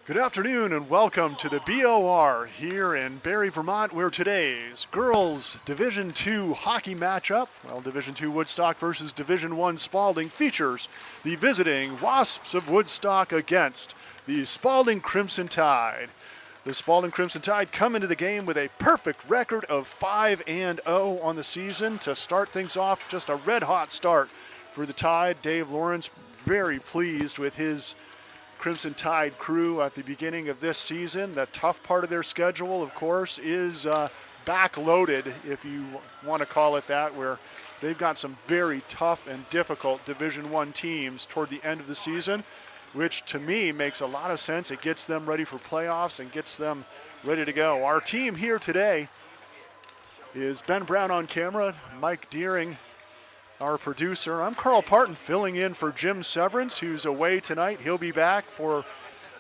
Good afternoon and welcome to the BOR here in Barrie, Vermont, where today's girls Division II hockey matchup, Division II Woodstock versus Division I Spaulding, features the visiting Wasps of Woodstock against the Spaulding Crimson Tide. The Spaulding Crimson Tide come into the game with a perfect record of 5-0 on the season to start things off. Just a red-hot start for the Tide. Dave Lawrence very pleased with his Crimson Tide crew at the beginning of this season. The tough part of their schedule, of course, is backloaded, if you want to call it that, where they've got some very tough and difficult Division I teams toward the end of the season, which to me makes a lot of sense. It gets them ready for playoffs and gets them ready to go. Our team here today is Ben Brown on camera, Mike Deering, our producer. I'm Carl Parton filling in for Jim Severance, who's away tonight. He'll be back for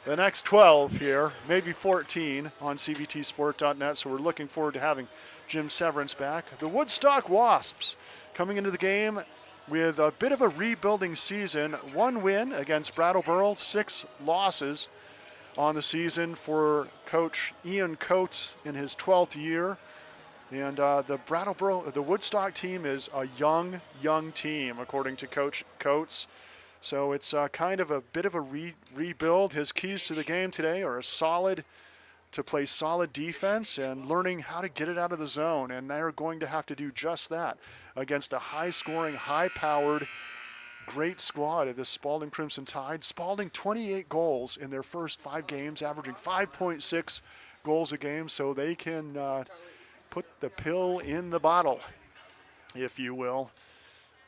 the next 12 here, maybe 14 on cvtsport.net, so we're looking forward to having Jim Severance back. The Woodstock Wasps coming into the game with a bit of a rebuilding season. One win against Brattleboro, 6 losses on the season for Coach Ian Coates in his 12th year. And the Woodstock team is a young team, according to Coach Coates. So it's kind of a bit of a rebuild. His keys to the game today are to play solid defense and learning how to get it out of the zone. And they're going to have to do just that against a high-scoring, high-powered, great squad of the Spaulding Crimson Tide. Spaulding 28 goals in their first 5 games, averaging 5.6 goals a game, so they can put the pill in the bottle, if you will.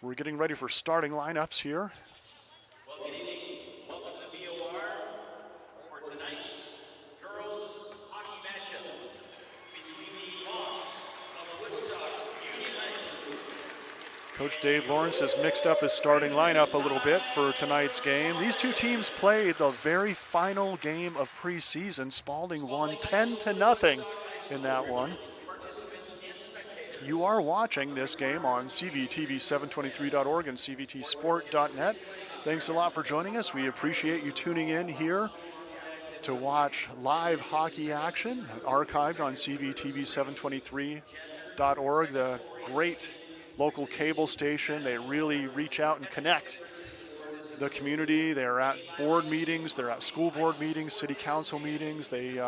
We're getting ready for starting lineups here. Well, good evening. Welcome to the BOR for tonight's girls hockey matchup between the Wasps of Woodstock Union High School. Coach Dave Lawrence has mixed up his starting lineup a little bit for tonight's game. These two teams played the very final game of preseason. Spaulding won 10-0 in that one. You are watching this game on cvtv723.org and cvtsport.net. Thanks a lot for joining us. We appreciate you tuning in here to watch live hockey action archived on cvtv723.org, the great local cable station. They really reach out and connect the community. They're at board meetings, they're at school board meetings, city council meetings. They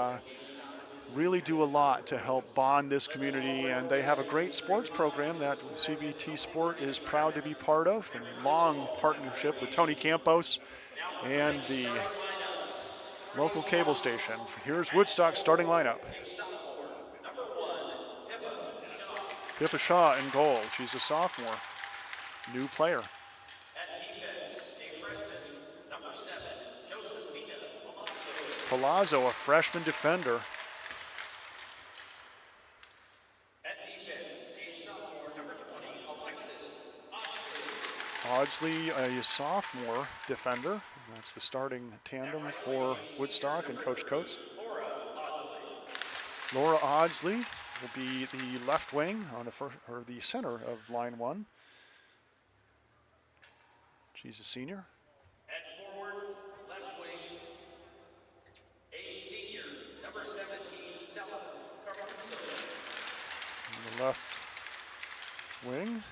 really do a lot to help bond this community, and they have a great sports program that CVT Sport is proud to be part of, and long partnership with Tony Campos and the local cable station. Here's Woodstock's starting lineup. Pippa Shaw in goal. She's a sophomore, new player. Palazzo, a freshman defender. Audsley, a sophomore defender. That's the starting tandem for Woodstock and Coach Coates. Laura Audsley will be the left wing on the center of line 1. She's a senior. At forward, left wing, a senior, number 17, Stella Caruso. On the left wing,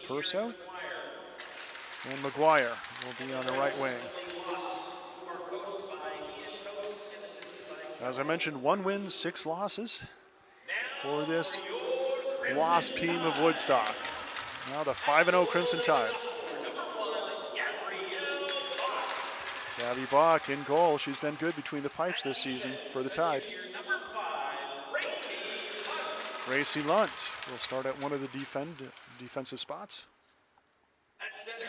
Perso, and McGuire will be on the right wing. As I mentioned, 1 win, 6 losses for this Wasp team of Woodstock. Now the 5-0 Crimson Tide. Gabby Bach in goal. She's been good between the pipes this season for the Tide. Gracie Lunt will start at one of the defensive spots. At center,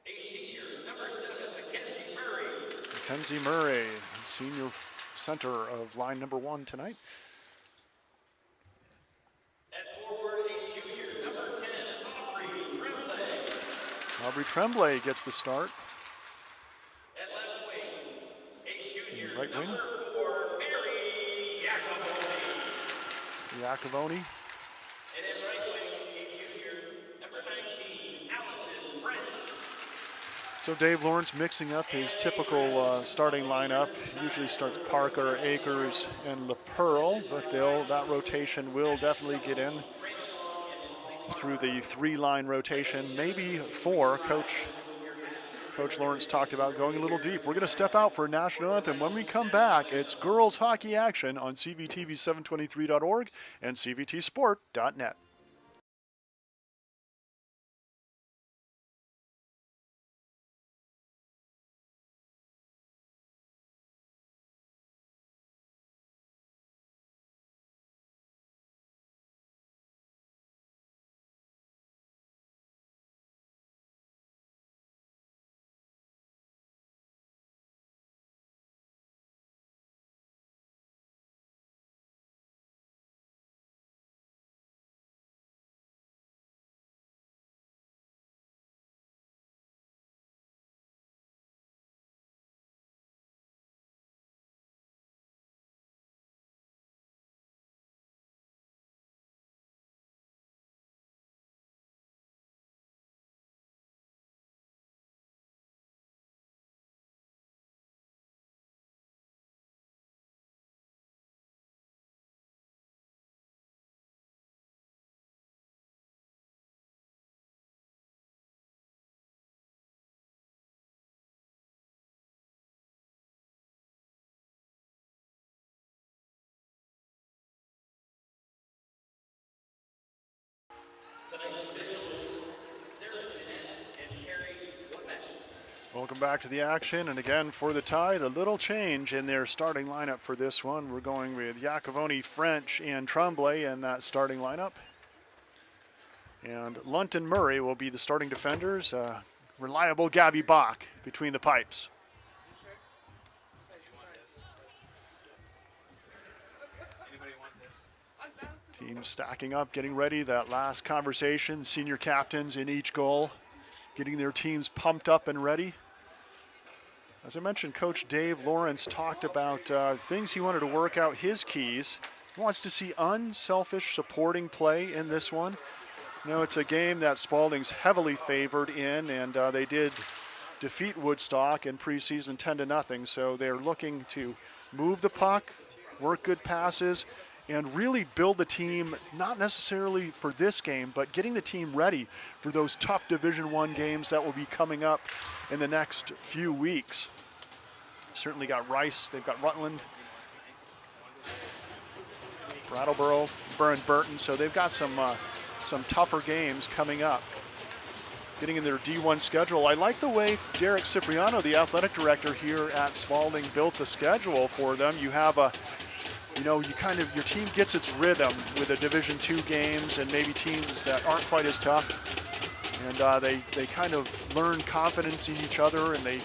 a senior, number 7, Mackenzie Murray. Mackenzie Murray, senior center of line number 1 tonight. At forward, a junior, number 10, Aubrey Tremblay. Aubrey Tremblay gets the start. At left wing, a junior, right wing, number 4, Mary Iacovoni. Iacovoni. And at right wing, a junior, number 19, Allison French. So Dave Lawrence mixing up his typical starting lineup. He usually starts Parker, Akers, and LaPearl, but that rotation will definitely get in through the 3-line rotation, maybe 4. Coach Lawrence talked about going a little deep. We're going to step out for a national anthem. When we come back, it's girls hockey action on CVTV723.org and CVTsport.net. Welcome back to the action, and again for the Tide, a little change in their starting lineup for this one. We're going with Iacovoni, French, and Tremblay in that starting lineup. And Lunt and Murray will be the starting defenders. Reliable Gabby Bach between the pipes. Team stacking up, getting ready. That last conversation, senior captains in each goal, getting their teams pumped up and ready. As I mentioned, Coach Dave Lawrence talked about things he wanted to work out, his keys. He wants to see unselfish supporting play in this one. You know, it's a game that Spaulding's heavily favored in, and they did defeat Woodstock in preseason 10-0. So they're looking to move the puck, work good passes, and really build the team, not necessarily for this game, but getting the team ready for those tough Division I games that will be coming up in the next few weeks. Certainly got Rice, they've got Rutland, Brattleboro, Burton, so they've got some tougher games coming up. Getting in their D1 schedule. I like the way Derek Cipriano, the athletic director here at Spaulding, built the schedule for them. You have your team gets its rhythm with the Division II games and maybe teams that aren't quite as tough. And they kind of learn confidence in each other, and they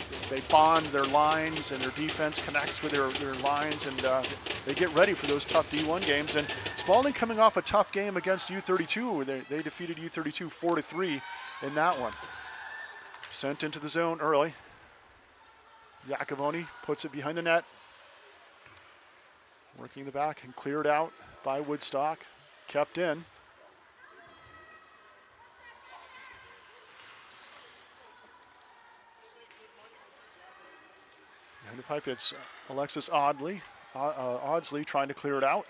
bond their lines, and their defense connects with their lines, and they get ready for those tough D1 games. And Spaulding coming off a tough game against U32, where they defeated U32 4-3 in that one. Sent into the zone early. Iacovoni puts it behind the net. Working the back and cleared out by Woodstock. Kept in. Behind the pipe, it's Alexis Audsley trying to clear it out.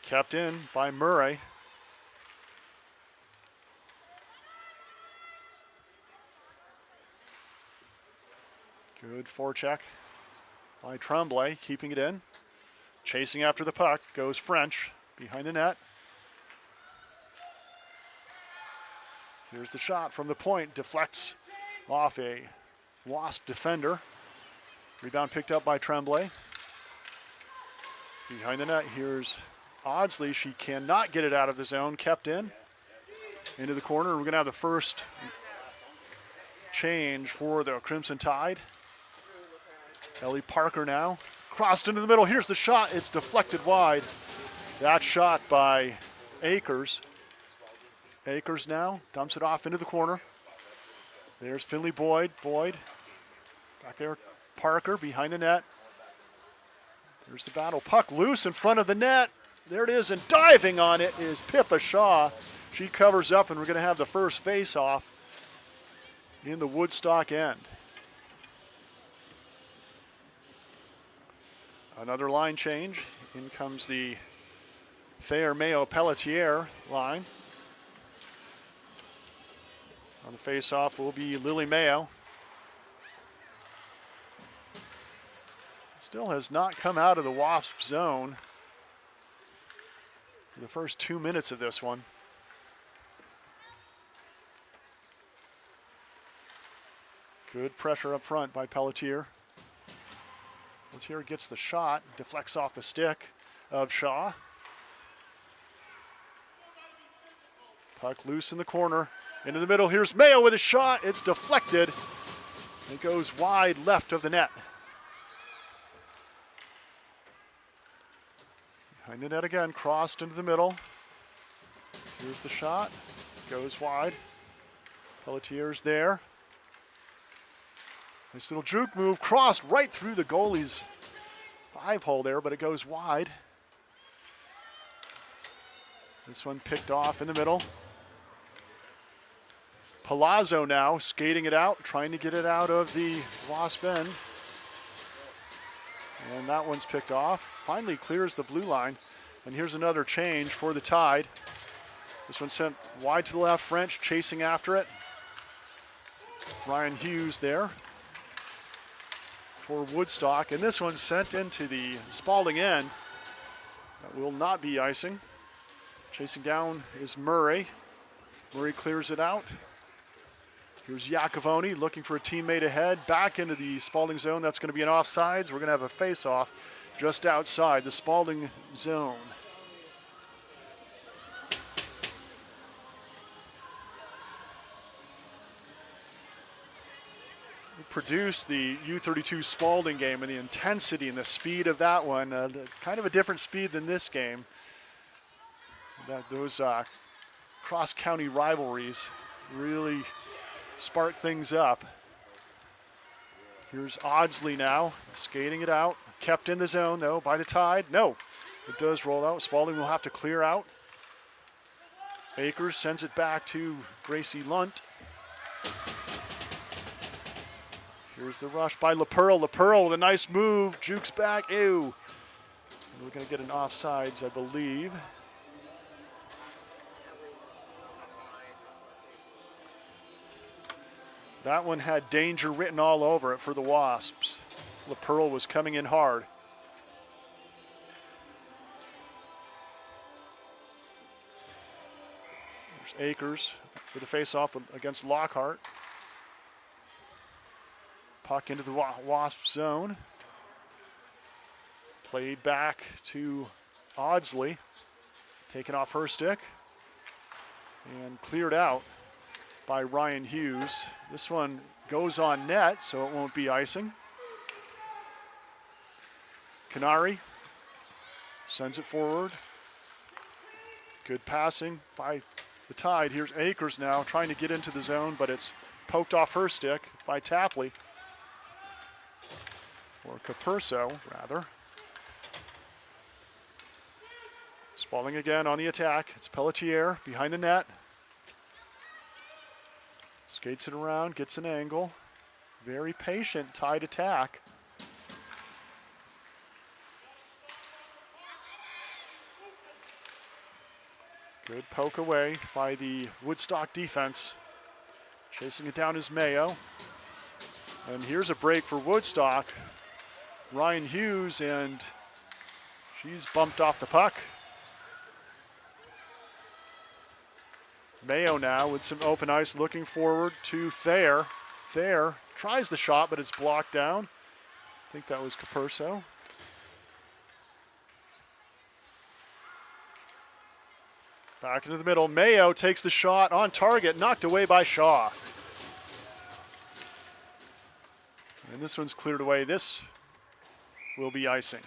Kept in by Murray. Good forecheck by Tremblay, keeping it in. Chasing after the puck goes French behind the net. Here's the shot from the point, deflects off a Wasp defender. Rebound picked up by Tremblay. Behind the net, here's Audsley. She cannot get it out of the zone, kept in. Into the corner, we're gonna have the first change for the Crimson Tide. Ellie Parker now, crossed into the middle. Here's the shot, it's deflected wide. That shot by Akers. Akers now dumps it off into the corner. There's Finley Boyd. Boyd back there. Parker behind the net. There's the battle. Puck loose in front of the net. There it is, and diving on it is Pippa Shaw. She covers up, and we're going to have the first face-off in the Woodstock end. Another line change. In comes the Thayer Mayo Pelletier line. On the face-off will be Lily Mayo. Still has not come out of the Wasp zone for the first 2 minutes of this one. Good pressure up front by Pelletier. Pelletier gets the shot, deflects off the stick of Shaw. Puck loose in the corner, into the middle. Here's Mayo with a shot. It's deflected. It goes wide left of the net. Behind the net again, crossed into the middle. Here's the shot, goes wide. Pelletier's there. Nice little juke move, crossed right through the goalie's 5-hole there, but it goes wide. This one picked off in the middle. Palazzo now skating it out, trying to get it out of the Wasp end. And that one's picked off. Finally clears the blue line. And here's another change for the Tide. This one sent wide to the left, French chasing after it. Ryan Hughes there for Woodstock. And this one sent into the Spaulding end. That will not be icing. Chasing down is Murray. Murray clears it out. Here's Iacovoni looking for a teammate ahead. Back into the Spaulding zone. That's going to be an offsides. We're going to have a face-off just outside the Spaulding zone. We produced the U32 Spaulding game, and the intensity and the speed of that one, kind of a different speed than this game. Those cross-county rivalries really spark things up. Here's Audsley now, skating it out. Kept in the zone, though, by the Tide. No, it does roll out. Spaulding will have to clear out. Akers sends it back to Gracie Lunt. Here's the rush by LaPearl. LaPearl with a nice move, jukes back, ew. We're going to get an offsides, I believe. That one had danger written all over it for the Wasps. LaPearl was coming in hard. There's Akers with a face-off against Lockhart. Puck into the Wasp zone. Played back to Audsley. Taken off her stick. And cleared out by Ryan Hughes. This one goes on net, so it won't be icing. Canary sends it forward. Good passing by the Tide. Here's Akers now trying to get into the zone, but it's poked off her stick by Tapley. Or Capurso, rather. Spaulding again on the attack. It's Pelletier behind the net. Skates it around, gets an angle. Very patient Tide attack. Good poke away by the Woodstock defense. Chasing it down is Mayo. And here's a break for Woodstock. Ryan Hughes, and she's bumped off the puck. Mayo now with some open ice looking forward to Thayer. Thayer tries the shot, but it's blocked down. I think that was Capurso. Back into the middle. Mayo takes the shot on target, knocked away by Shaw. And this one's cleared away. This will be icing.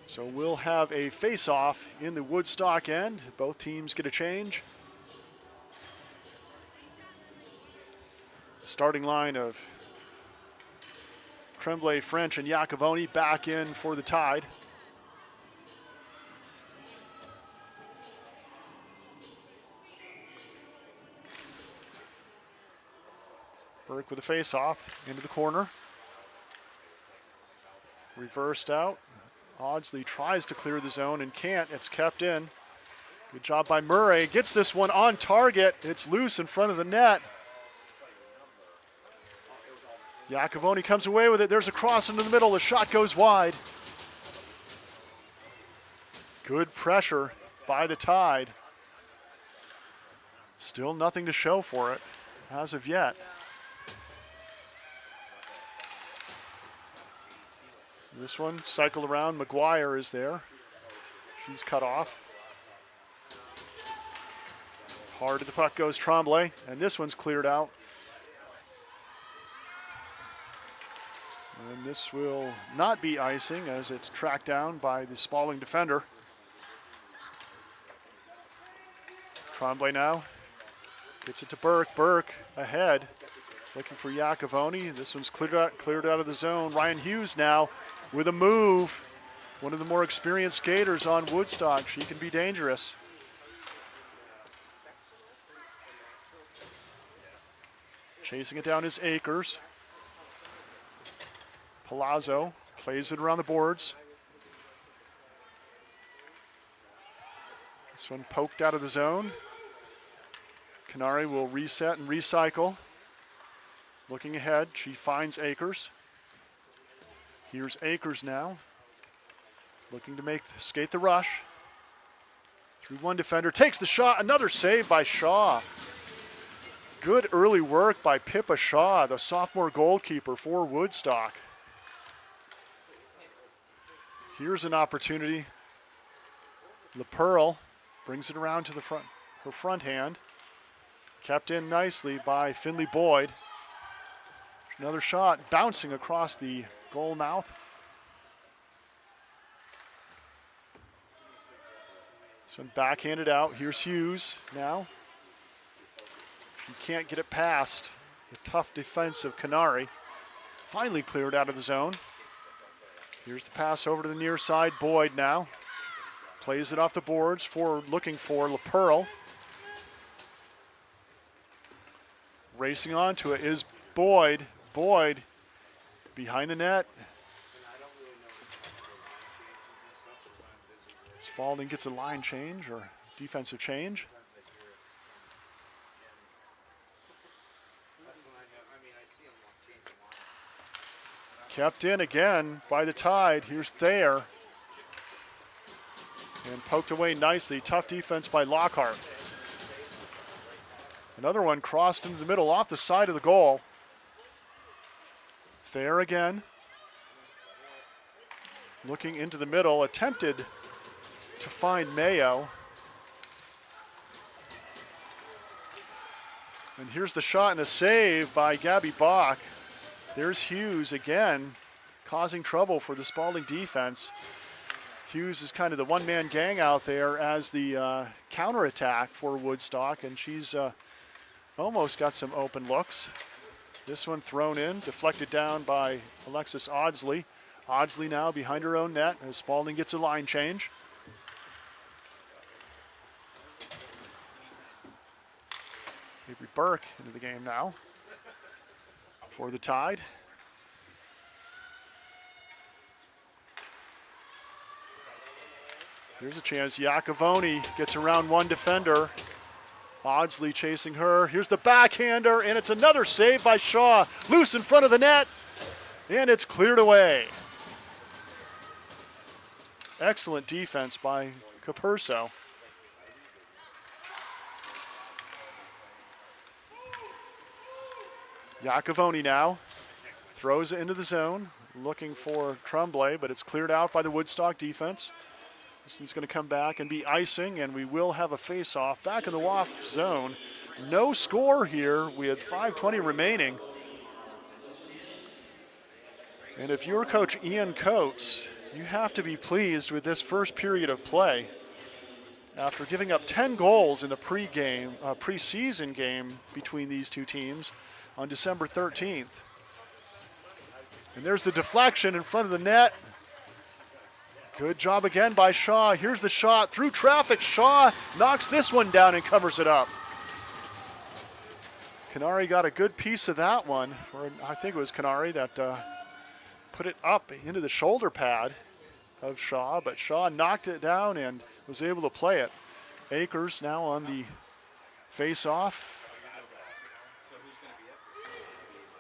So we'll have a face-off in the Woodstock end. Both teams get a change. Starting line of Tremblay, French, and Iacovoni back in for the Tide. Burke with a face-off into the corner. Reversed out. Audsley tries to clear the zone and can't. It's kept in. Good job by Murray. Gets this one on target. It's loose in front of the net. Iacovoni comes away with it. There's a cross into the middle. The shot goes wide. Good pressure by the Tide. Still nothing to show for it as of yet. This one cycled around. McGuire is there. She's cut off. Hard to the puck goes Tremblay, and this one's cleared out. And this will not be icing as it's tracked down by the Spaulding defender. Tremblay now gets it to Burke. Burke ahead, looking for Iacovoni. This one's cleared out of the zone. Ryan Hughes now with a move. One of the more experienced skaters on Woodstock. She can be dangerous. Chasing it down is Akers. Palazzo plays it around the boards. This one poked out of the zone. Canary will reset and recycle. Looking ahead, she finds Akers. Here's Akers now. Looking to skate the rush. Through one defender, takes the shot, another save by Shaw. Good early work by Pippa Shaw, the sophomore goalkeeper for Woodstock. Here's an opportunity. LaPearl brings it around to the front, her front hand. Kept in nicely by Finley Boyd. Another shot bouncing across the goal mouth. This one backhanded out. Here's Hughes now. She can't get it past the tough defense of Canary. Finally cleared out of the zone. Here's the pass over to the near side. Boyd now plays it off the boards looking for LaPearl. Racing onto it is Boyd. Boyd behind the net. Spaulding gets a line change or defensive change. Kept in again by the Tide. Here's Thayer. And poked away nicely. Tough defense by Lockhart. Another one crossed into the middle off the side of the goal. Thayer again. Looking into the middle, attempted to find Mayo. And here's the shot and a save by Gabby Bach. There's Hughes again, causing trouble for the Spaulding defense. Hughes is kind of the one-man gang out there as the counterattack for Woodstock, and she's almost got some open looks. This one thrown in, deflected down by Alexis Audsley. Audsley now behind her own net as Spaulding gets a line change. Avery Burke into the game now for the Tide. Here's a chance. Iacovoni gets around one defender. Audsley chasing her. Here's the backhander, and it's another save by Shaw. Loose in front of the net, and it's cleared away. Excellent defense by Capurso. Iacovoni now throws it into the zone, looking for Tremblay, but it's cleared out by the Woodstock defense. This one's going to come back and be icing, and we will have a face-off back in the Wasp zone. No score here with 5:20 remaining. And if you're Coach Ian Coates, you have to be pleased with this first period of play. After giving up 10 goals in the preseason game between these two teams on December 13th. And there's the deflection in front of the net. Good job again by Shaw. Here's the shot through traffic. Shaw knocks this one down and covers it up. Canary got a good piece of that one. Or I think it was Canary that put it up into the shoulder pad of Shaw, but Shaw knocked it down and was able to play it. Akers now on the face-off.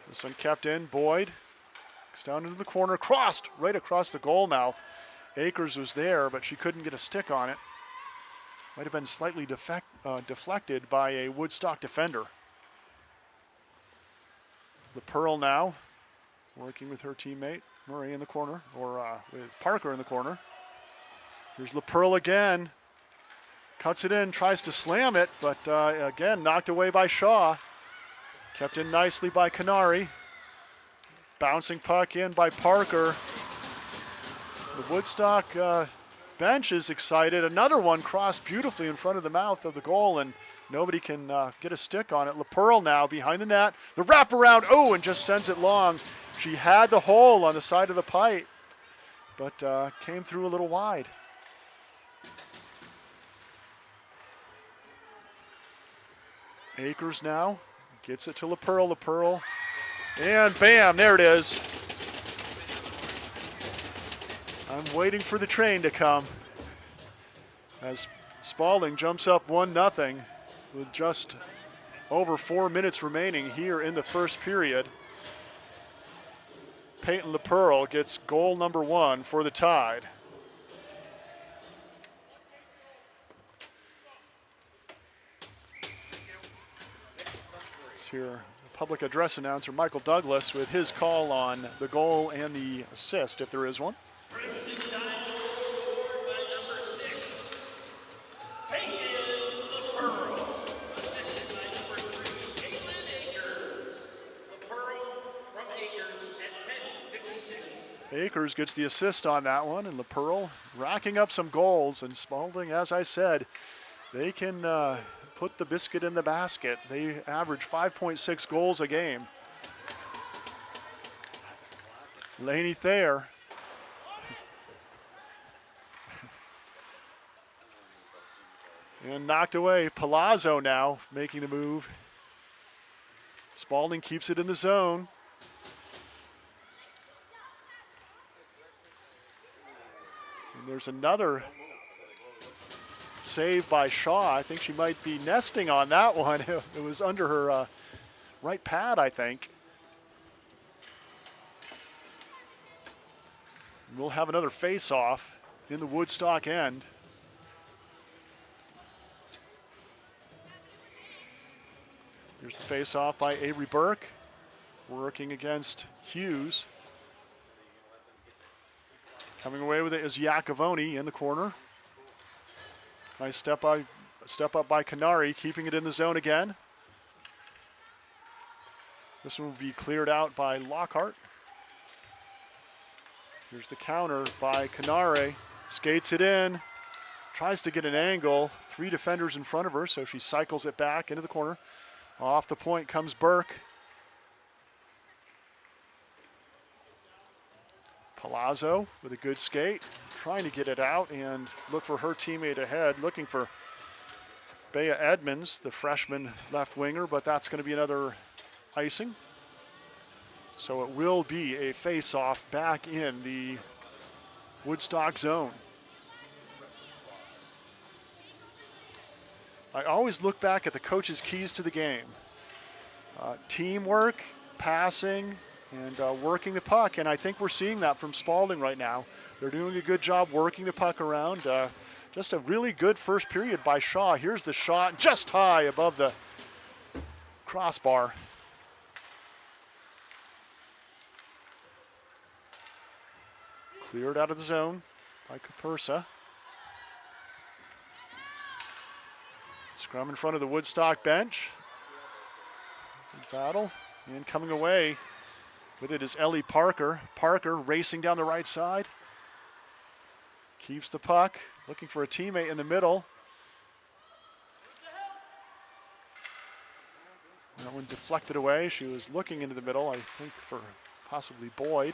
This one kept in. Boyd gets down into the corner, crossed right across the goal mouth. Akers was there, but she couldn't get a stick on it. Might have been slightly deflected by a Woodstock defender. LaPearl now working with her teammate Murray in the corner, or with Parker in the corner. Here's LaPearl again. Cuts it in, tries to slam it, but again knocked away by Shaw. Kept in nicely by Canary. Bouncing puck in by Parker. The Woodstock bench is excited. Another one crossed beautifully in front of the mouth of the goal, and nobody can get a stick on it. LaPearl now behind the net. The wraparound, oh, and just sends it long. She had the hole on the side of the pipe, but came through a little wide. Akers now gets it to LaPearl. LaPearl, and bam, there it is. I'm waiting for the train to come as Spaulding jumps up 1-0 with just over 4 minutes remaining here in the first period. Peyton LaPearl gets goal number 1 for the Tide. Let's hear public address announcer Michael Douglas with his call on the goal and the assist, if there is one. Akers gets the assist on that one, and LaPearl racking up some goals. And Spaulding, as I said, they can put the biscuit in the basket. They average 5.6 goals a game. Laney Thayer. And knocked away. Palazzo now making the move. Spaulding keeps it in the zone. And there's another save by Shaw. I think she might be nesting on that one. It was under her right pad, I think. We'll have another face-off in the Woodstock end. Here's the face-off by Avery Burke, working against Hughes. Coming away with it is Iacovoni in the corner. Nice step up by Canary, keeping it in the zone again. This one will be cleared out by Lockhart. Here's the counter by Canary. Skates it in. Tries to get an angle. 3 defenders in front of her, so she cycles it back into the corner. Off the point comes Burke. Palazzo with a good skate, trying to get it out and look for her teammate ahead, looking for Bea Edmonds, the freshman left winger, but that's going to be another icing. So it will be a face-off back in the Woodstock zone. I always look back at the coach's keys to the game. Teamwork, passing, and working the puck, and I think we're seeing that from Spaulding right now. They're doing a good job working the puck around. Just a really good first period by Shaw. Here's the shot, just high above the crossbar. Cleared out of the zone by Capersa. Scrum in front of the Woodstock bench. Good battle, and coming away with it is Ellie Parker. Parker racing down the right side. Keeps the puck, looking for a teammate in the middle. That one deflected away. She was looking into the middle, I think, for possibly Boyd.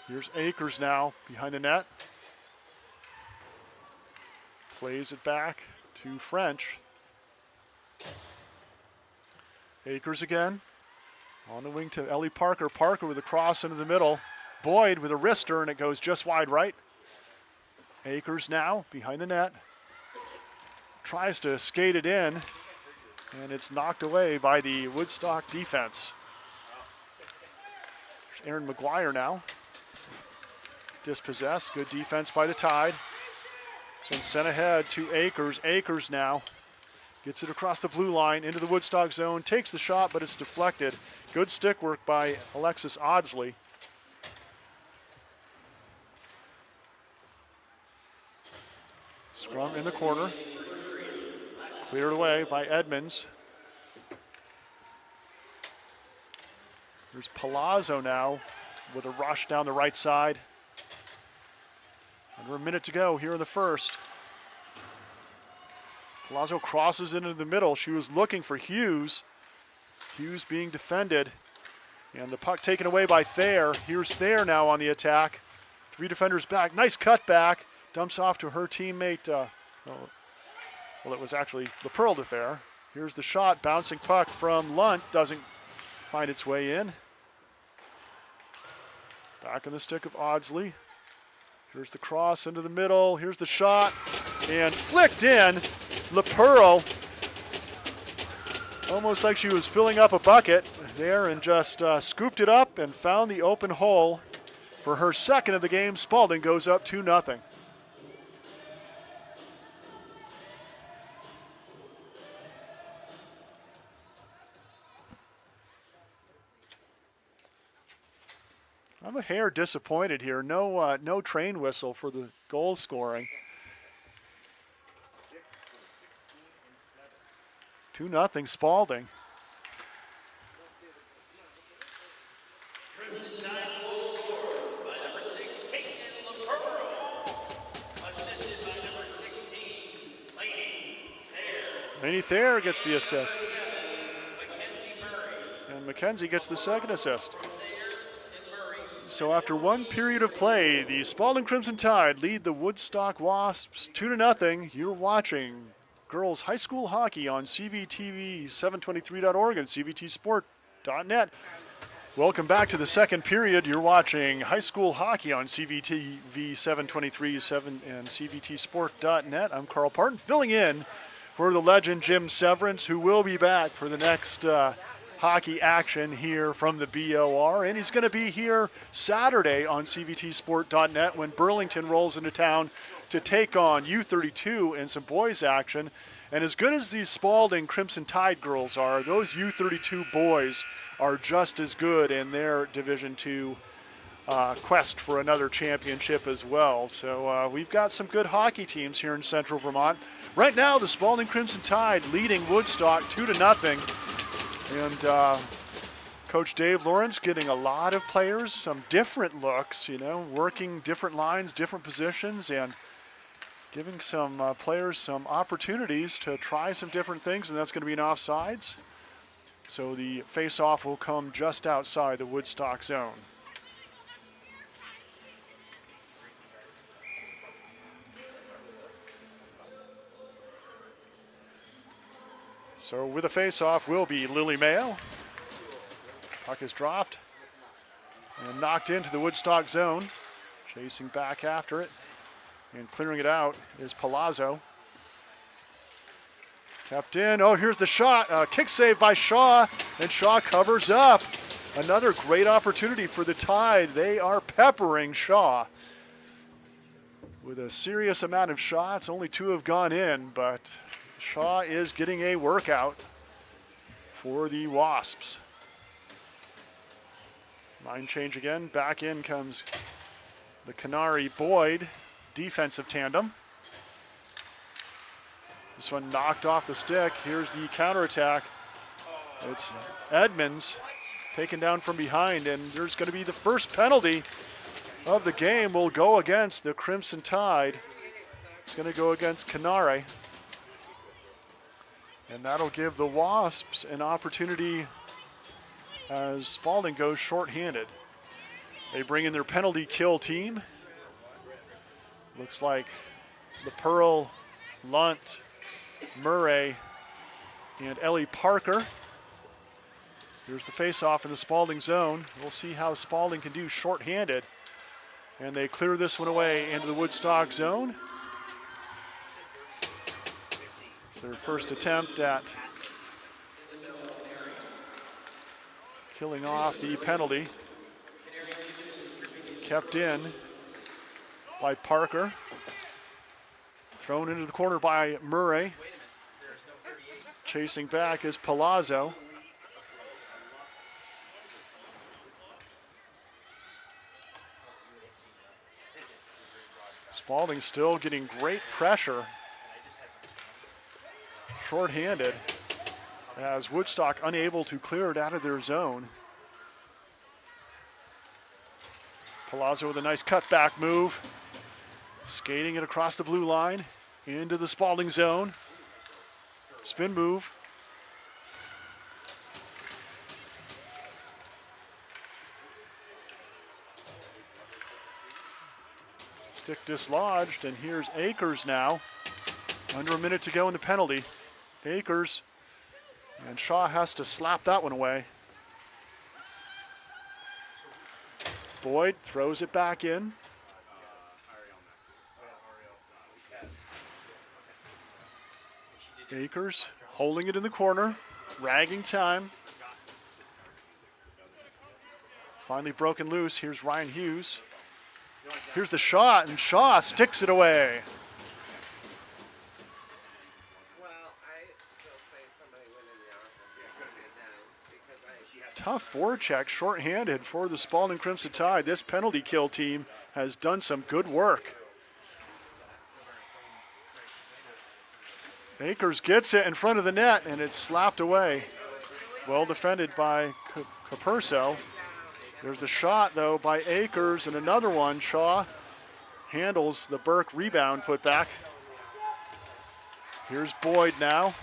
Here's Akers now behind the net. Plays it back to French. Akers again. On the wing to Ellie Parker. Parker with a cross into the middle. Boyd with a wrister, and it goes just wide right. Akers now behind the net. Tries to skate it in, and it's knocked away by the Woodstock defense. There's Aaron McGuire now. Dispossessed. Good defense by the Tide. So sent ahead to Akers. Akers now gets it across the blue line into the Woodstock zone. Takes the shot, but it's deflected. Good stick work by Alexis Audsley. Scrum in the corner. Cleared away by Edmonds. There's Palazzo now with a rush down the right side. Under a minute to go here in the first. Palazzo crosses into the middle. She was looking for Hughes. Hughes being defended. And the puck taken away by Thayer. Here's Thayer now on the attack. 3 defenders back. Nice cut back. Dumps off to her teammate. Well, it was actually LaPearl to Thayer. Here's the shot. Bouncing puck from Lunt. Doesn't find its way in. Back in the stick of Audsley. Here's the cross into the middle. Here's the shot. And flicked in. LaPearl, almost like she was filling up a bucket there, and just scooped it up and found the open hole for her second of the game. Spaulding goes up 2-0. I'm a hair disappointed here. No train whistle for the goal scoring. 2-0 Spaulding. Crimson Tide will score by number 6, Caitlin LaPearl. Assisted by number 16, Lainey Thayer. Lainey Thayer gets the assist. Mackenzie Murray. And Mackenzie gets the second assist. Thayer and Murray. So after one period of play, the Spaulding Crimson Tide lead the Woodstock Wasps 2-0. You're watching girls high school hockey on CVTV723.org and CVTsport.net. Welcome back to the second period. You're watching high school hockey on CVTV723 and CVTsport.net. I'm Carl Parton, filling in for the legend Jim Severance, who will be back for the next hockey action here from the BOR. And he's going to be here Saturday on CVTsport.net when Burlington rolls into town to take on U32 and some boys action. And as good as these Spaulding Crimson Tide girls are, those U32 boys are just as good in their Division II quest for another championship as well. So we've got some good hockey teams here in Central Vermont. Right now, the Spaulding Crimson Tide leading Woodstock 2-0. And Coach Dave Lawrence getting a lot of players, some different looks, working different lines, different positions, and giving some players some opportunities to try some different things, and that's going to be an offsides. So the face-off will come just outside the Woodstock zone. So with a face-off will be Lily Mayo. Puck is dropped and knocked into the Woodstock zone. Chasing back after it and clearing it out is Palazzo. Kept in. Oh, here's the shot. Kick save by Shaw, and Shaw covers up. Another great opportunity for the Tide. They are peppering Shaw with a serious amount of shots. Only 2 have gone in, but Shaw is getting a workout for the Wasps. Line change again. Back in comes the Canary-Boyd defensive tandem. This one knocked off the stick. Here's the counterattack. It's Edmonds taken down from behind, and there's going to be the first penalty of the game will go against the Crimson Tide. It's going to go against Canare. And that'll give the Wasps an opportunity as Spaulding goes shorthanded. They bring in their penalty kill team. Looks like LaPearl, Lunt, Murray, and Ellie Parker. Here's the face-off in the Spaulding zone. We'll see how Spaulding can do short-handed. And they clear this one away into the Woodstock zone. It's their first attempt at killing off the penalty. Kept in by Parker. Thrown into the corner by Murray. Chasing back is Palazzo. Spaulding still getting great pressure. Short-handed as Woodstock unable to clear it out of their zone. Palazzo with a nice cutback move. Skating it across the blue line into the Spaulding zone. Spin move. Stick dislodged, and here's Akers now. Under a minute to go in the penalty. Akers, and Shaw has to slap that one away. Boyd throws it back in. Akers holding it in the corner, ragging time. Finally broken loose. Here's Ryan Hughes. Here's the shot, and Shaw sticks it away. Tough forecheck, short-handed for the Spaulding Crimson Tide. This penalty kill team has done some good work. Akers gets it in front of the net, and it's slapped away. Well defended by Caperso. There's a shot, though, by Akers, and another one. Shaw handles the Burke rebound put back. Here's Boyd now.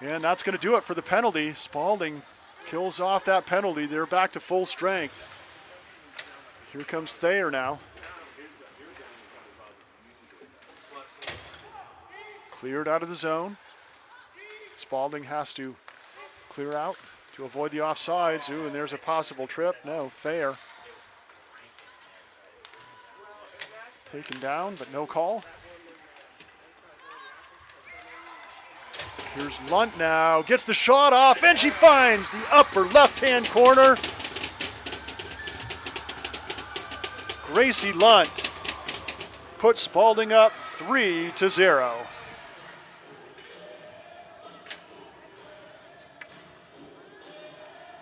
And that's going to do it for the penalty. Spaulding kills off that penalty. They're back to full strength. Here comes Thayer now. Cleared out of the zone. Spaulding has to clear out to avoid the offsides. Ooh, and there's a possible trip. No, Thayer. Taken down, but no call. Here's Lunt now, gets the shot off, and she finds the upper left-hand corner. Gracie Lunt puts Spaulding up 3-0.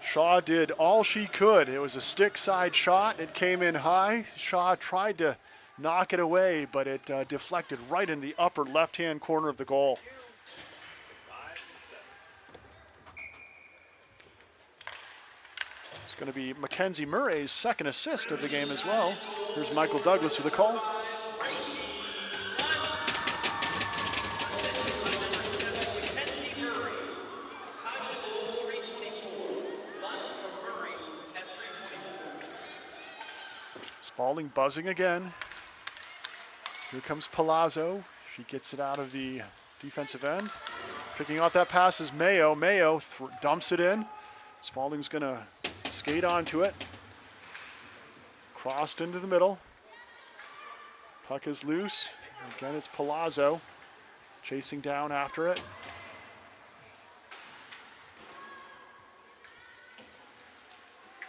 Shaw did all she could. It was a stick side shot. It came in high. Shaw tried to knock it away, but it deflected right in the upper left-hand corner of the goal. It's going to be Mackenzie Murray's second assist of the game as well. Here's Michael Douglas with a call. Spaulding buzzing again. Here comes Palazzo. She gets it out of the defensive end. Picking off that pass is Mayo. Mayo dumps it in. Spaulding's going to skate onto it. Crossed into the middle. Puck is loose. Again, it's Palazzo chasing down after it.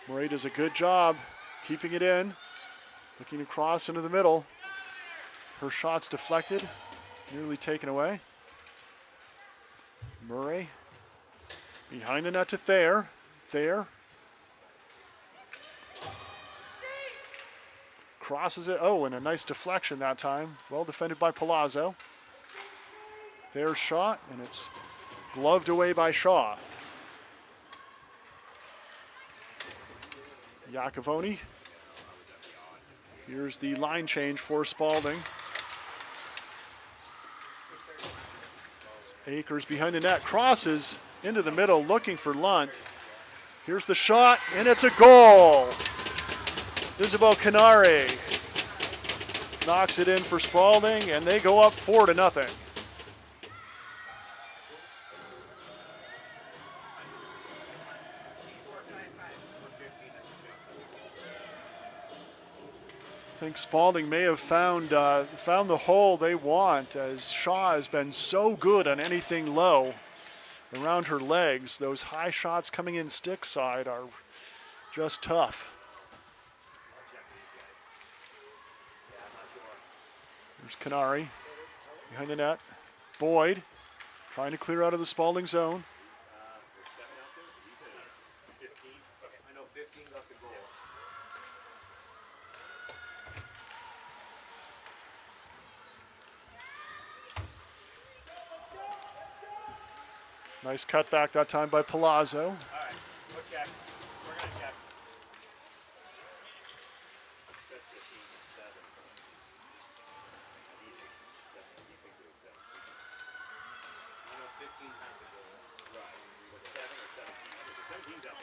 Murray does a good job keeping it in. Looking across into the middle. Her shot's deflected, nearly taken away. Murray behind the net to Thayer. Thayer crosses it. Oh, and a nice deflection that time. Well defended by Palazzo. Thayer's shot, and it's gloved away by Shaw. Iacovoni. Here's the line change for Spaulding. Akers behind the net, crosses into the middle, looking for Lunt. Here's the shot, and it's a goal. Isabel Canare knocks it in for Spaulding, and they go up 4-0. think Spaulding may have found the hole they want, as Shaw has been so good on anything low around her legs. Those high shots coming in stick side are just tough. There's Canary behind the net. Boyd trying to clear out of the Spaulding zone. Nice cutback that time by Palazzo. All right, go check. We're going to check.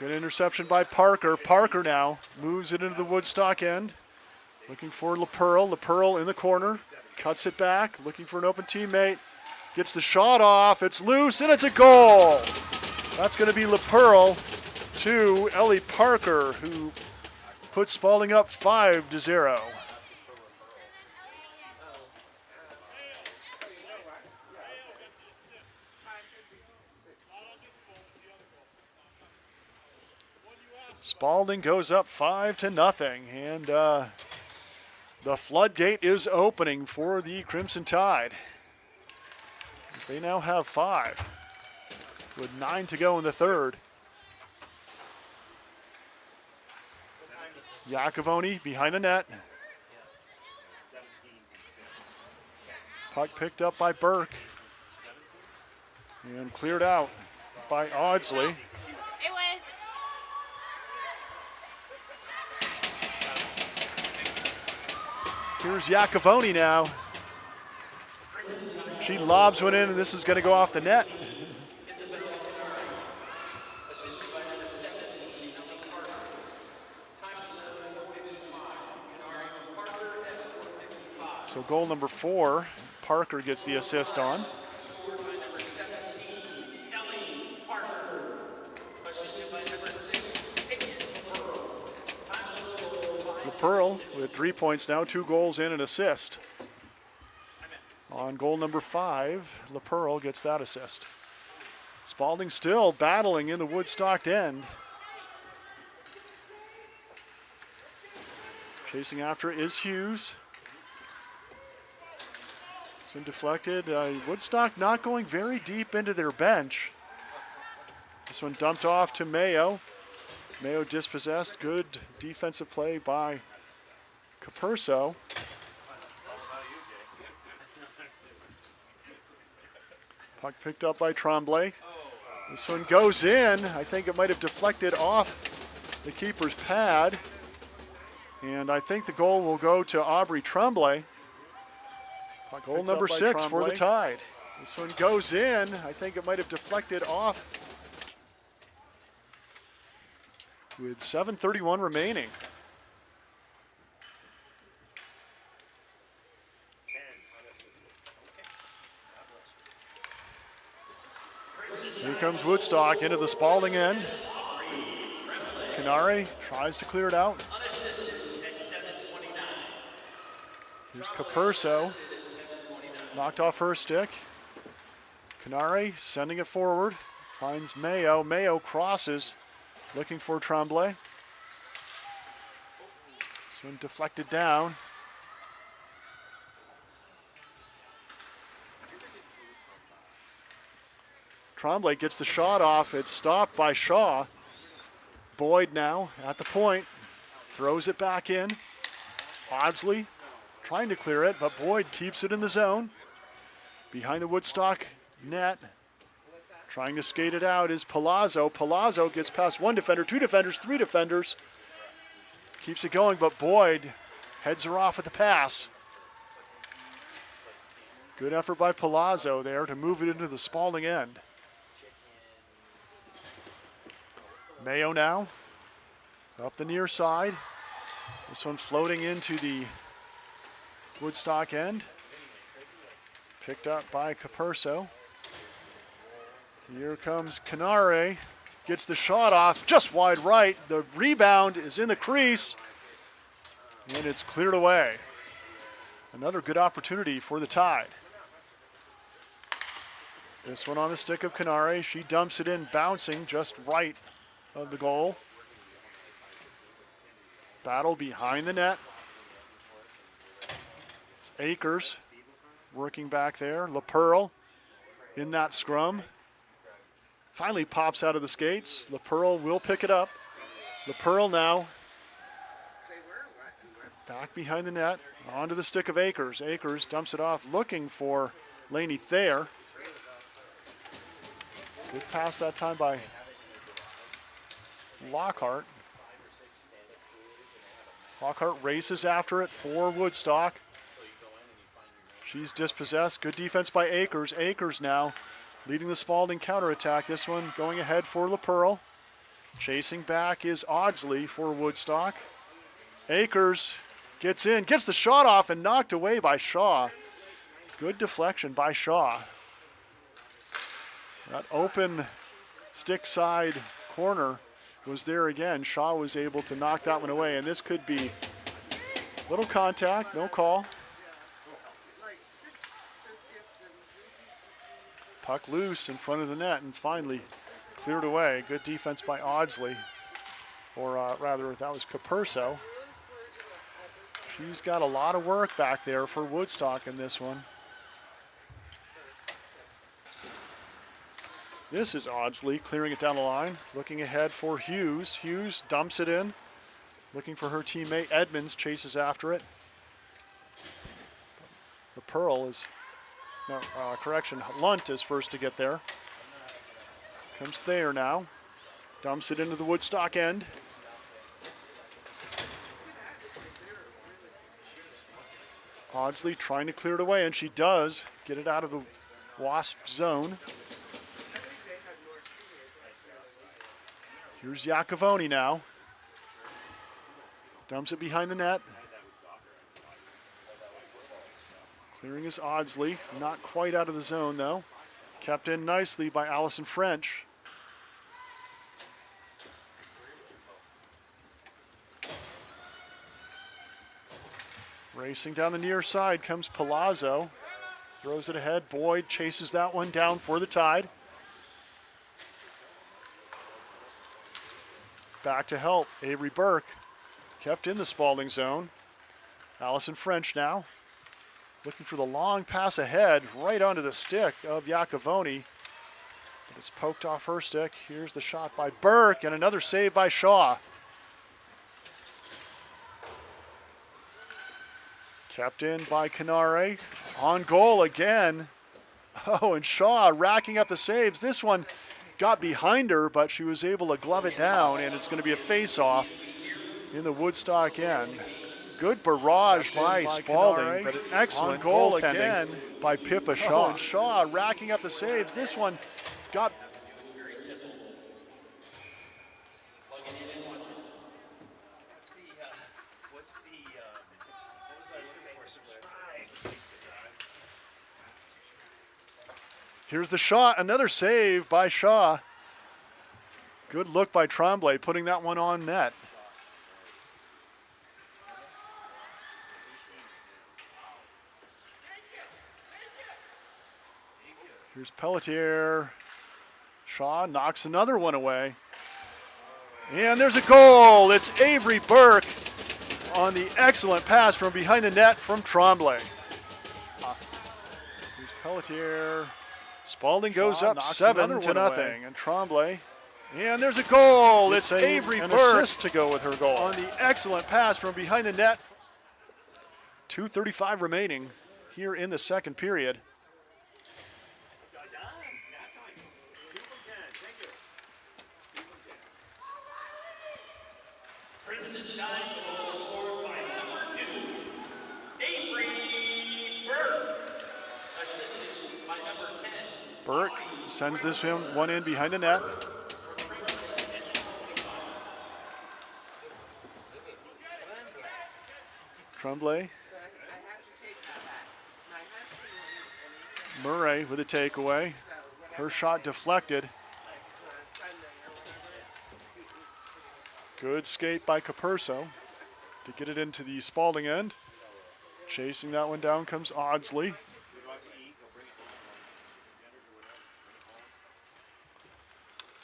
Good interception by Parker. Parker now moves it into the Woodstock end. Looking for LaPearl. LaPearl in the corner. Cuts it back. Looking for an open teammate. Gets the shot off. It's loose and it's a goal. That's going to be LaPearl to Ellie Parker, who puts Spaulding up 5-0. Spaulding goes up 5-0, and the floodgate is opening for the Crimson Tide, as they now have 5 with 9 to go in the third. Iacovoni behind the net. Puck picked up by Burke and cleared out by Audsley. It was. Here's Iacovoni now. She lobs one in, and this is going to go off the net. So goal number 4, Parker gets the assist on. LaPearl with 3 points now, 2 goals and an assist. On goal number 5, LaPearl gets that assist. Spaulding still battling in the Woodstock end. Chasing after it is Hughes. Some deflected. Woodstock not going very deep into their bench. This one dumped off to Mayo. Mayo dispossessed. Good defensive play by Capurso. Puck picked up by Tremblay. This one goes in. I think it might have deflected off the keeper's pad. And I think the goal will go to Aubrey Tremblay. Goal number 6 for the Tide. This one goes in. I think it might have deflected off with 7:31 remaining. Here comes Woodstock into the Spaulding end. Canary tries to clear it out. Here's Capurso. Knocked off her stick. Canary sending it forward. Finds Mayo. Mayo crosses. Looking for Tremblay. This one deflected down. Tremblay gets the shot off. It's stopped by Shaw. Boyd now at the point. Throws it back in. Audsley trying to clear it, but Boyd keeps it in the zone. Behind the Woodstock net. Trying to skate it out is Palazzo. Palazzo gets past 1 defender, 2 defenders, 3 defenders. Keeps it going, but Boyd heads her off with the pass. Good effort by Palazzo there to move it into the Spaulding end. Mayo now, up the near side. This one floating into the Woodstock end. Picked up by Capurso. Here comes Canare. Gets the shot off just wide right. The rebound is in the crease. And it's cleared away. Another good opportunity for the Tide. This one on the stick of Canare. She dumps it in, bouncing just right of the goal. Battle behind the net. It's Akers working back there. LaPearl in that scrum. Finally pops out of the skates. LaPearl will pick it up. LaPearl now back behind the net. Onto the stick of Akers. Akers dumps it off, looking for Lainey Thayer. Good pass that time by Lockhart. Lockhart races after it for Woodstock. She's dispossessed. Good defense by Akers. Akers now leading the Spaulding counterattack. This one going ahead for LaPearl. Chasing back is Audsley for Woodstock. Akers gets in, gets the shot off and knocked away by Shaw. Good deflection by Shaw. That open stick side corner was there again. Shaw was able to knock that one away, and this could be little contact, no call. Puck loose in front of the net and finally cleared away. Good defense by Audsley, or rather that was Capurso. She's got a lot of work back there for Woodstock in this one. This is Audsley clearing it down the line, looking ahead for Hughes. Hughes dumps it in, looking for her teammate. Edmonds chases after it. The Pearl is, no, correction, Lunt is first to get there. Comes Thayer now, dumps it into the Woodstock end. Audsley trying to clear it away, and she does get it out of the Wasp zone. Here's Iacovoni now. Dumps it behind the net. Clearing is Audsley. Not quite out of the zone, though. Kept in nicely by Allison French. Racing down the near side comes Palazzo. Throws it ahead. Boyd chases that one down for the Tide. Back to help. Avery Burke kept in the Spaulding zone. Allison French now looking for the long pass ahead right onto the stick of Iacovoni. But it's poked off her stick. Here's the shot by Burke and another save by Shaw. Kept in by Canare. On goal again. Oh, and Shaw racking up the saves. This one got behind her, but she was able to glove it down, and it's going to be a face-off in the Woodstock end. Good barrage by Spaulding, but an excellent goaltending by Pippa Shaw. And Shaw racking up the saves. This one got... Here's the shot, another save by Shaw. Good look by Tremblay, putting that one on net. Here's Pelletier. Shaw knocks another one away. And there's a goal. It's Avery Burke on the excellent pass from behind the net from Tremblay. Here's Pelletier. Spaulding goes up 7-0, and Tremblay. And there's a goal. It's Avery Burke assist to go with her goal on the excellent pass from behind the net. 2:35 remaining here in the second period. Crimson Tide goal scored by number 2, Avery Burke, assisted by number 10. Burke sends this one in behind the net. Tremblay. Murray with a takeaway. Her shot deflected. Good skate by Capurso. to get it into the Spaulding end. Chasing that one down comes Audsley.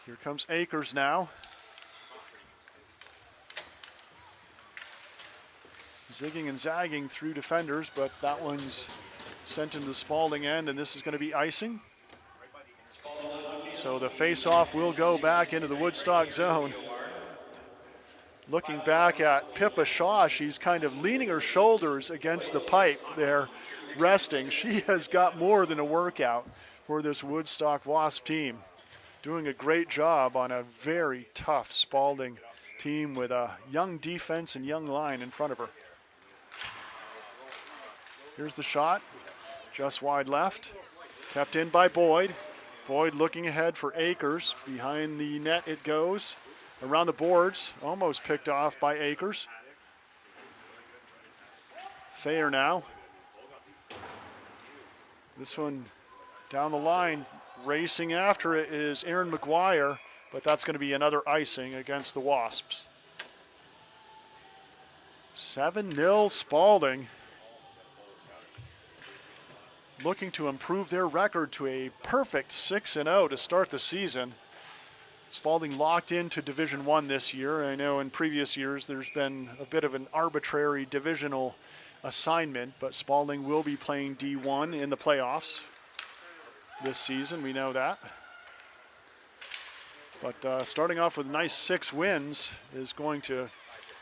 Here comes Akers now. Zigging and zagging through defenders, but that one's sent into the Spaulding end, and this is going to be icing. So the face-off will go back into the Woodstock zone. Looking back at Pippa Shaw, she's kind of leaning her shoulders against the pipe there, resting. She has got more than a workout for this Woodstock Wasp team. Doing a great job on a very tough Spaulding team with a young defense and young line in front of her. Here's the shot, just wide left, kept in by Boyd. Boyd looking ahead for Akers. Behind the net it goes. Around the boards, almost picked off by Akers. Thayer now. This one down the line, racing after it is Aaron McGuire, but that's going to be another icing against the Wasps. 7-0 Spaulding. Looking to improve their record to a perfect 6-0 to start the season. Spaulding locked into Division I this year. I know in previous years there's been a bit of an arbitrary divisional assignment, but Spaulding will be playing D1 in the playoffs this season. We know that. But starting off with nice 6 wins is going to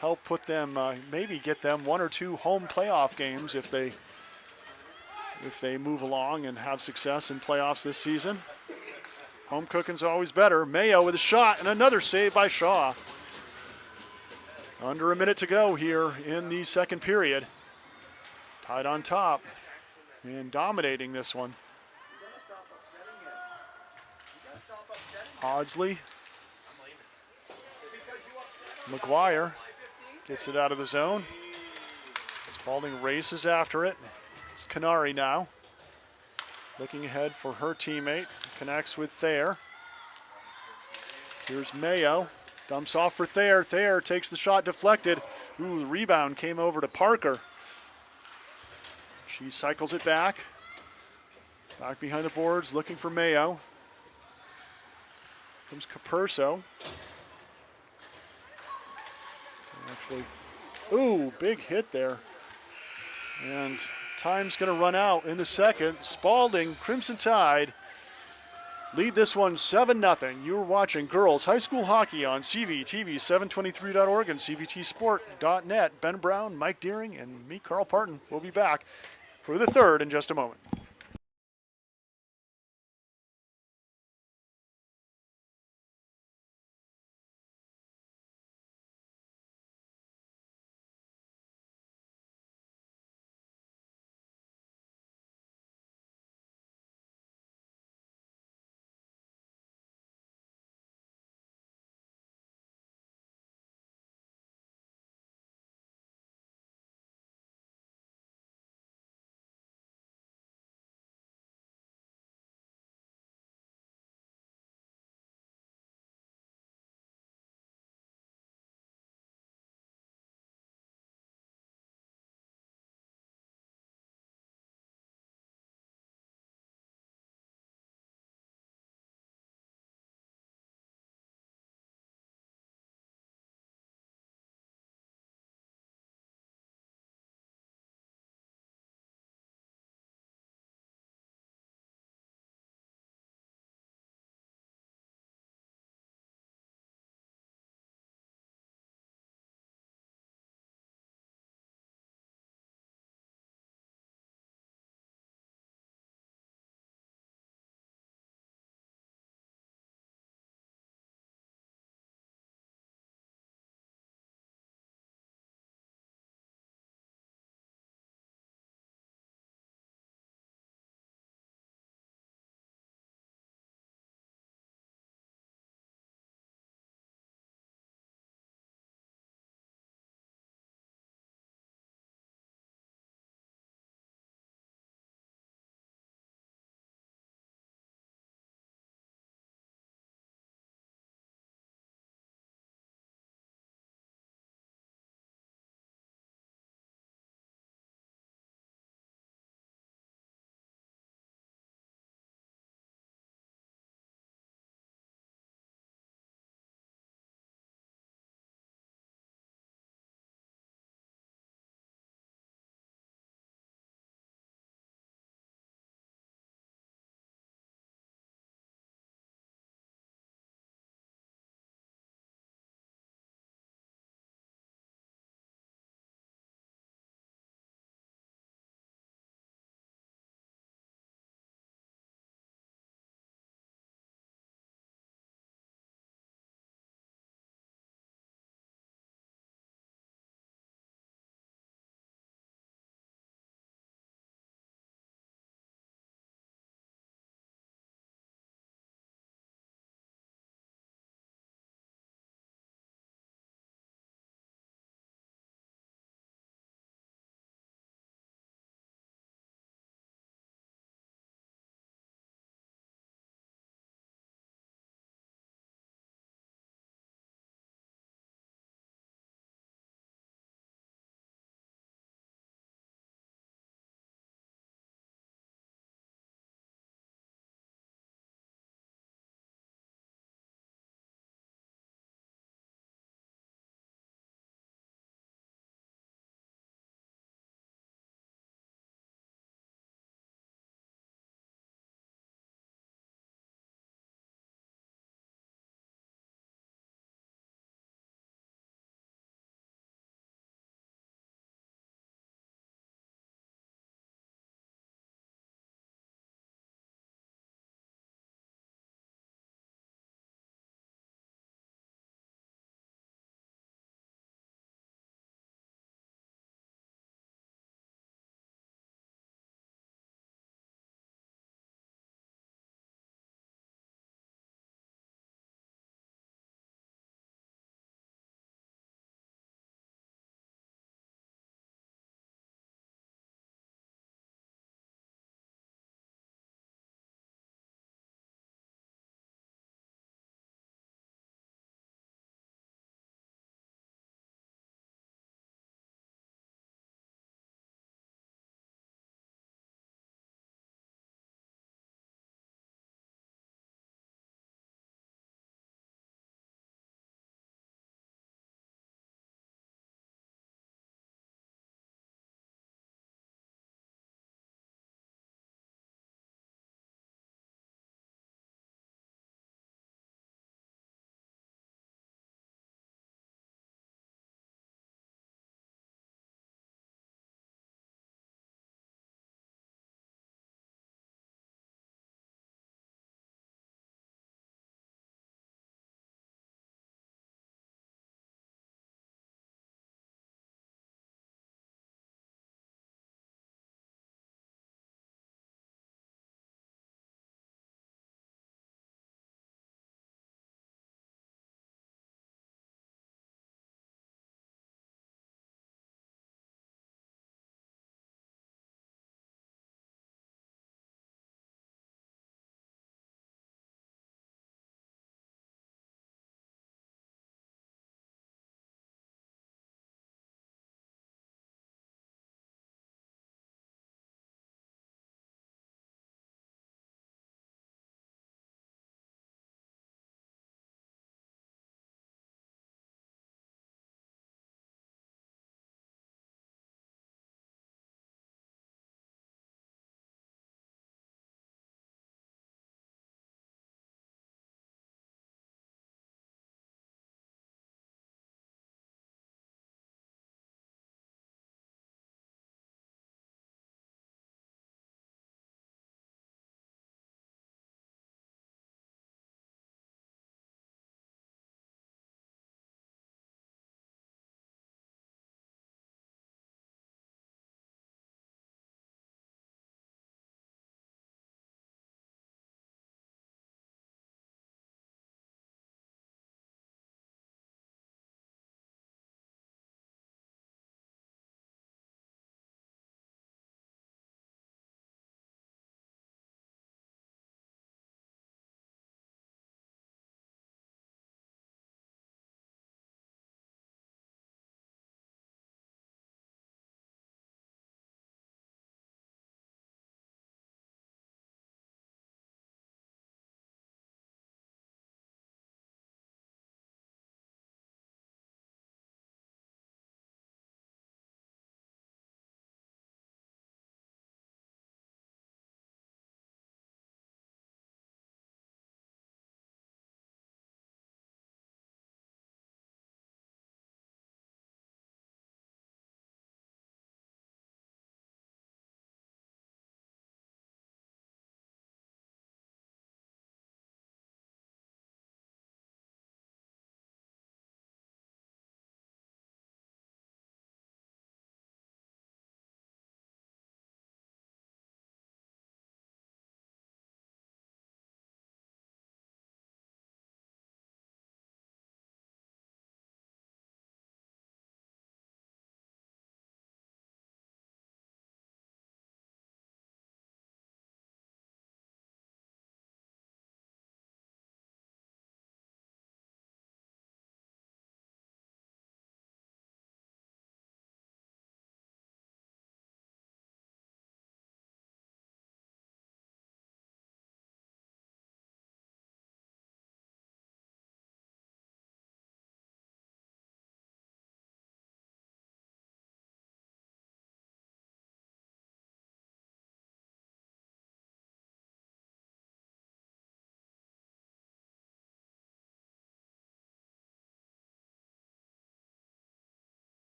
help put them, maybe get them 1 or 2 home playoff games if they move along and have success in playoffs this season. Home cooking's always better. Mayo with a shot and another save by Shaw. Under a minute to go here in the second period. Tied on top and dominating this one. Audsley. McGuire gets it out of the zone. Spaulding races after it. It's Canary now. Looking ahead for her teammate. Connects with Thayer. Here's Mayo. Dumps off for Thayer. Thayer takes the shot deflected. Ooh, the rebound came over to Parker. She cycles it back. Back behind the boards, looking for Mayo. Comes Capurso. Actually, ooh, big hit there. And time's going to run out in the second. Spaulding, Crimson Tide, lead this one 7-0. You're watching girls high school hockey on CVTV723.org and CVTsport.net. Ben Brown, Mike Deering, and me, Carl Parton, will be back for the third in just a moment.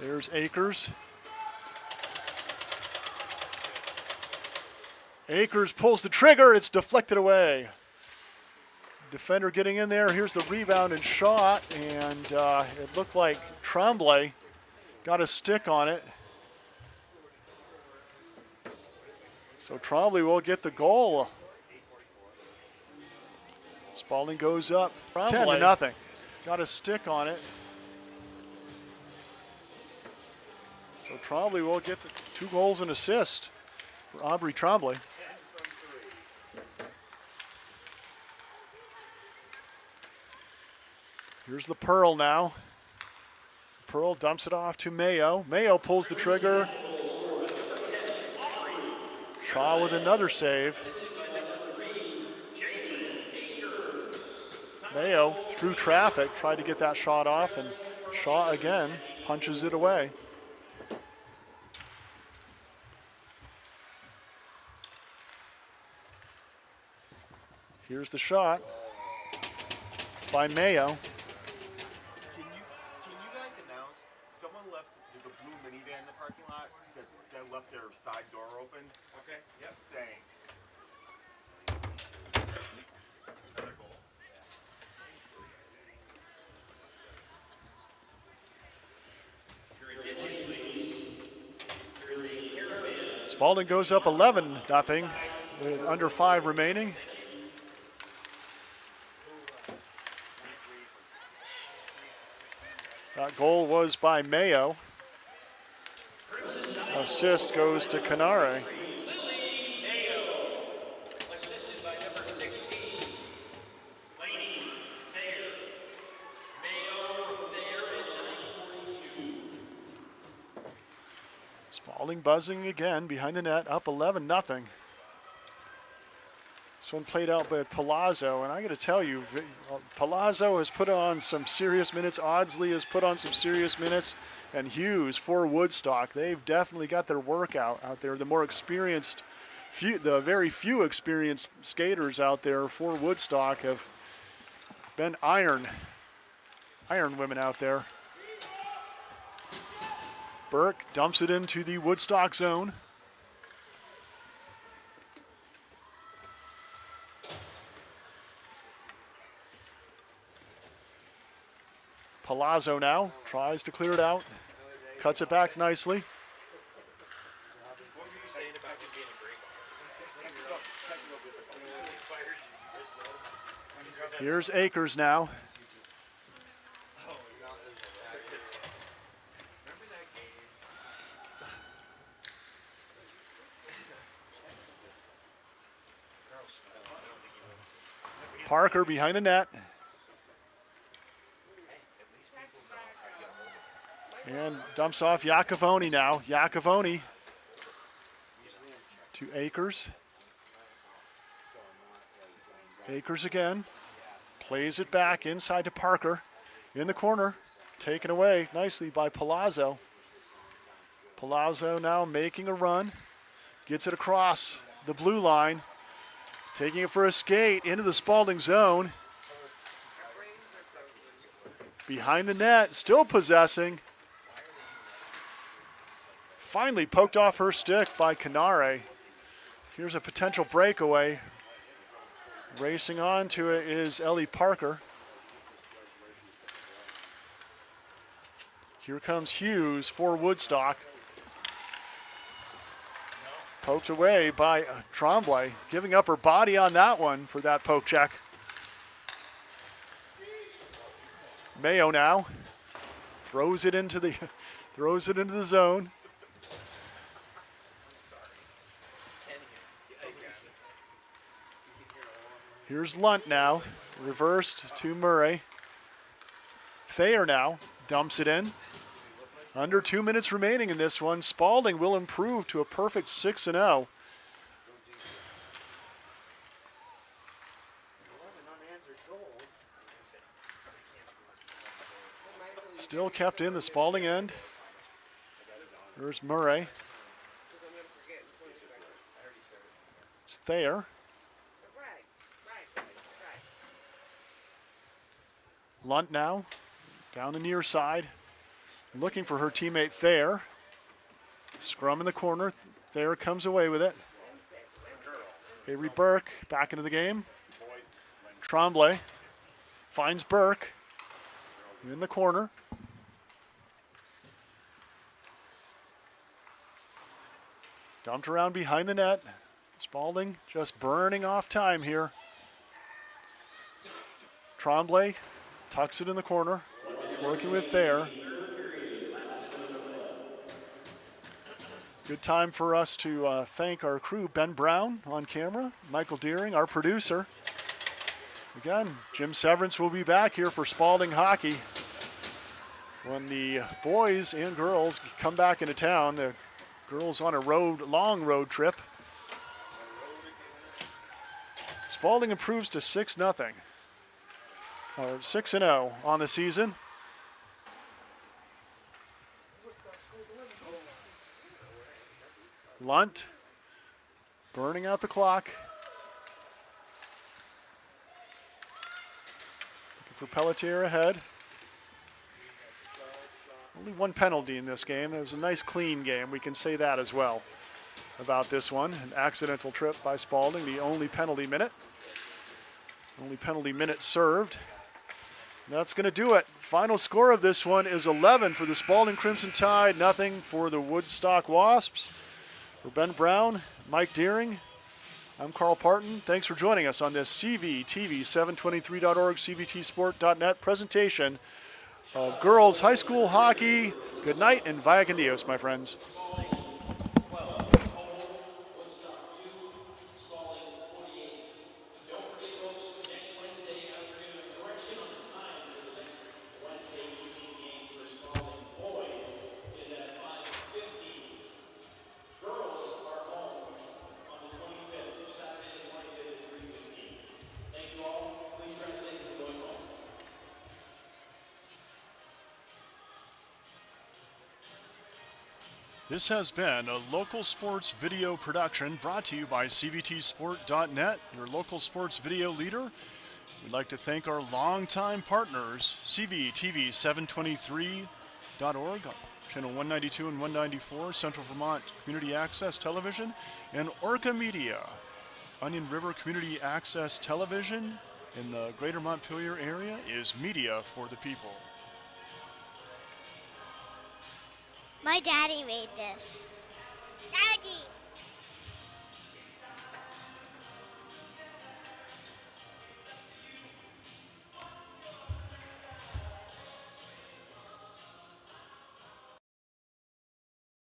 There's Akers. Akers pulls the trigger. It's deflected away. Defender getting in there. Here's the rebound and shot. And it looked like Tremblay got a stick on it. So Tremblay will get the goal. Spaulding goes up 10-0. Got a stick on it. So Tremblay will get the 2 goals and assist for Aubrey Tremblay. Here's the Pearl now. Pearl dumps it off to Mayo. Mayo pulls the trigger. Shaw with another save. Mayo through traffic, tried to get that shot off, and Shaw again punches it away. Here's the shot by Mayo. Can you guys announce someone left the blue minivan in the parking lot that left their side door open? Okay. Yep. Thanks. Another goal. Spaulding goes up 11-0 with under 5 remaining. That goal was by Mayo. Assist goes to Canare. Spaulding buzzing again behind the net, up 11-0. This one played out by Palazzo, and I got to tell you, Palazzo has put on some serious minutes. Audsley has put on some serious minutes, and Hughes for Woodstock. They've definitely got their work out there. The more experienced, the very few experienced skaters out there for Woodstock have been iron women out there. Burke dumps it into the Woodstock zone. Palazzo now tries to clear it out, cuts it back nicely. Here's Akers now. Parker behind the net. And dumps off Iacovoni now. Iacovoni to Akers. Akers again. Plays it back inside to Parker. In the corner. Taken away nicely by Palazzo. Palazzo now making a run. Gets it across the blue line. Taking it for a skate into the Spaulding zone. Behind the net, still possessing. Finally poked off her stick by Canare. Here's a potential breakaway. Racing on to it is Ellie Parker. Here comes Hughes for Woodstock. Poked away by Tremblay, giving up her body on that one for that poke check. Mayo now throws it into the zone. Here's Lunt now, reversed to Murray. Thayer now dumps it in. Under 2 minutes remaining in this one. Spaulding will improve to a perfect 6-0. Still kept in the Spaulding end. There's Murray. It's Thayer. Lunt now, down the near side. looking for her teammate Thayer. Scrum in the corner. Thayer comes away with it. Avery Burke back into the game. Tremblay finds Burke in the corner. Dumped around behind the net. Spaulding just burning off time here. Tremblay tucks it in the corner, working with Thayer. Good time for us to thank our crew, Ben Brown on camera, Michael Deering, our producer. Again, Jim Severance will be back here for Spaulding hockey when the boys and girls come back into town. The girls on a long road trip. Spaulding improves to 6-0, or 6-0 on the season. Lunt burning out the clock. Looking for Pelletier ahead. Only one penalty in this game. It was a nice clean game. We can say that as well about this one. An accidental trip by Spaulding, the only penalty minute. Only penalty minute served. And that's going to do it. Final score of this one is 11 for the Spaulding Crimson Tide, nothing for the Woodstock Wasps. For Ben Brown, Mike Deering, I'm Carl Parton. Thanks for joining us on this CVTV723.org, CVTsport.net presentation of girls high school hockey. Good night and vaya con Dios, my friends. This has been a local sports video production brought to you by CVTsport.net, your local sports video leader. We'd like to thank our longtime partners, CVTV723.org, channel 192 and 194, Central Vermont Community Access Television, and Orca Media, Onion River Community Access Television in the greater Montpelier area is media for the people. My daddy made this.